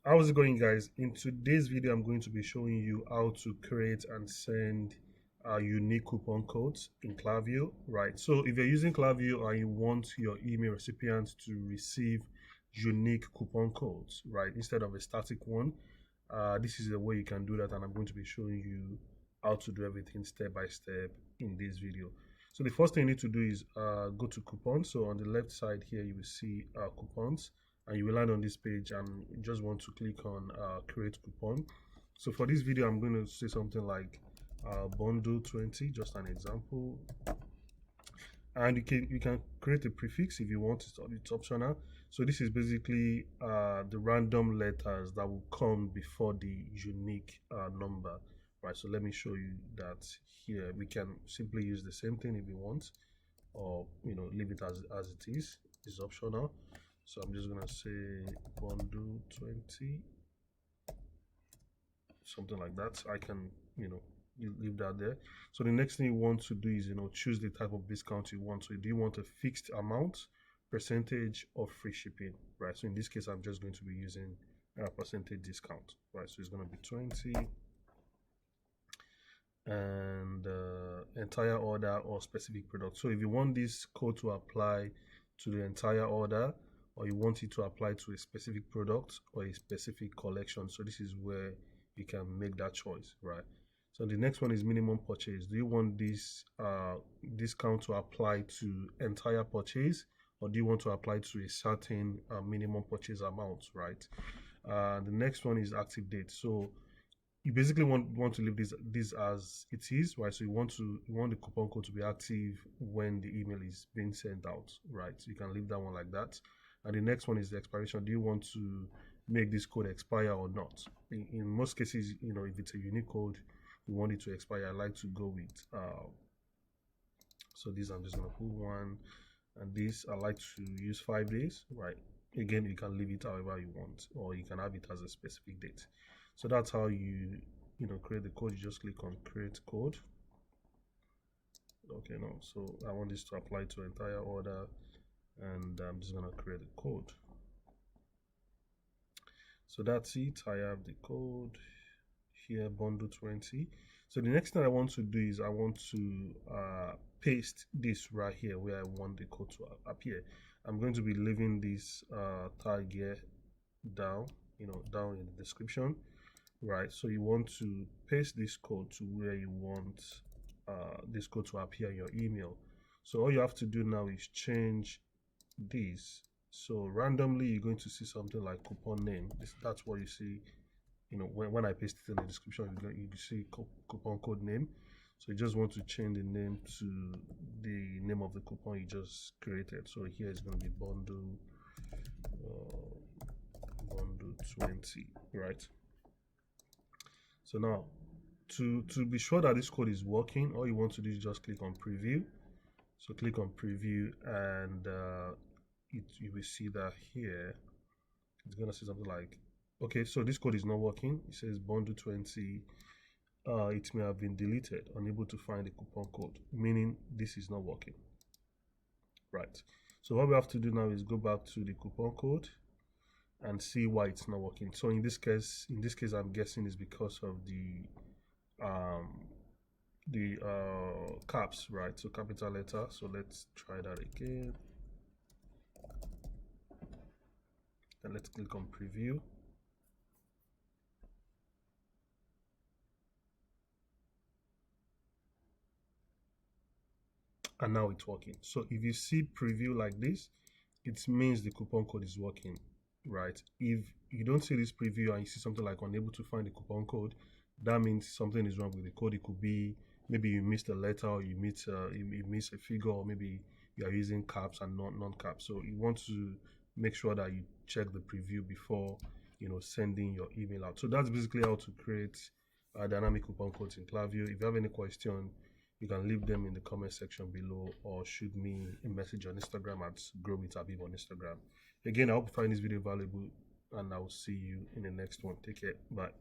How's it going, guys? In today's video, I'm going to be showing you how to create and send unique coupon codes in Klaviyo, right? So if you're using Klaviyo and you want your email recipients to receive unique coupon codes, right, instead of a static one, this is the way you can do that, and I'm going to be showing you how to do everything step by step in this video. So the first thing you need to do is go to coupons. So on the left side here, you will see coupons, and you will land on this page and you just want to click on create coupon. So for this video, I'm going to say something like bundle 20, just an example. And you can create a prefix if you want. It's optional. So this is basically the random letters that will come before the unique number, right? So let me show you that here. We can simply use the same thing if you want, or leave it as it is. It's optional. So I'm just gonna say bundle 20, something like that. I can you leave that there. So the next thing you want to do is choose the type of discount you want. So do you want a fixed amount, percentage, or free shipping, right? So in this case, I'm just going to be using a percentage discount, right? So it's going to be 20, and entire order or specific product. So if you want this code to apply to the entire order, or you want it to apply to a specific product or a specific collection, so this is where you can make that choice, right? So the next one is minimum purchase. Do you want this discount to apply to entire purchase, or do you want to apply to a certain minimum purchase amount, right? The next one is active date. So you basically want to leave this as it is, right? So you want the coupon code to be active when the email is being sent out, right? So you can leave that one like that. And the next one is the expiration. Do you want to make this code expire or not? In most cases, if it's a unique code, you want it to expire. I like to go with so this I'm just gonna put 1, and this I like to use 5 days, right? Again, you can leave it however you want, or you can have it as a specific date. So that's how you create the code. You just click on create code. Okay, no, so I want this to apply to entire order, and I'm just gonna create the code. So that's it. I have the code here, bundle 20. So the next thing I want to do is I want to paste this right here where I want the code to appear. I'm going to be leaving this tag here down, down in the description, right? So you want to paste this code to where you want this code to appear in your email. So all you have to do now is change this. So randomly you're going to see something like coupon name. That's what you see. When I paste it in the description, you see coupon code name. So you just want to change the name to the name of the coupon you just created. So here it's going to be bundle 20, right? So now to be sure that this code is working, all you want to do is just click on preview. So click on preview, and you will see that here it's gonna say something like, okay, so this code is not working. It says bundle 20, it may have been deleted, unable to find the coupon code, meaning this is not working, right? So what we have to do now is go back to the coupon code and see why it's not working. So in this case I'm guessing it's because of the caps, right? So capital letter. So let's try that again, and let's click on preview. And now it's working. So if you see preview like this, it means the coupon code is working, right? If you don't see this preview and you see something like unable to find the coupon code, that means something is wrong with the code. It could be maybe you missed a letter, or you missed a figure, or maybe you are using caps and not non-caps. So you want to make sure that you check the preview before sending your email out. So that's basically how to create dynamic coupon codes in Klaviyo. If you have any question, you can leave them in the comment section below, or shoot me a message on Instagram at growwithabib on Instagram. Again, I hope you find this video valuable, and I will see you in the next one. Take care. Bye.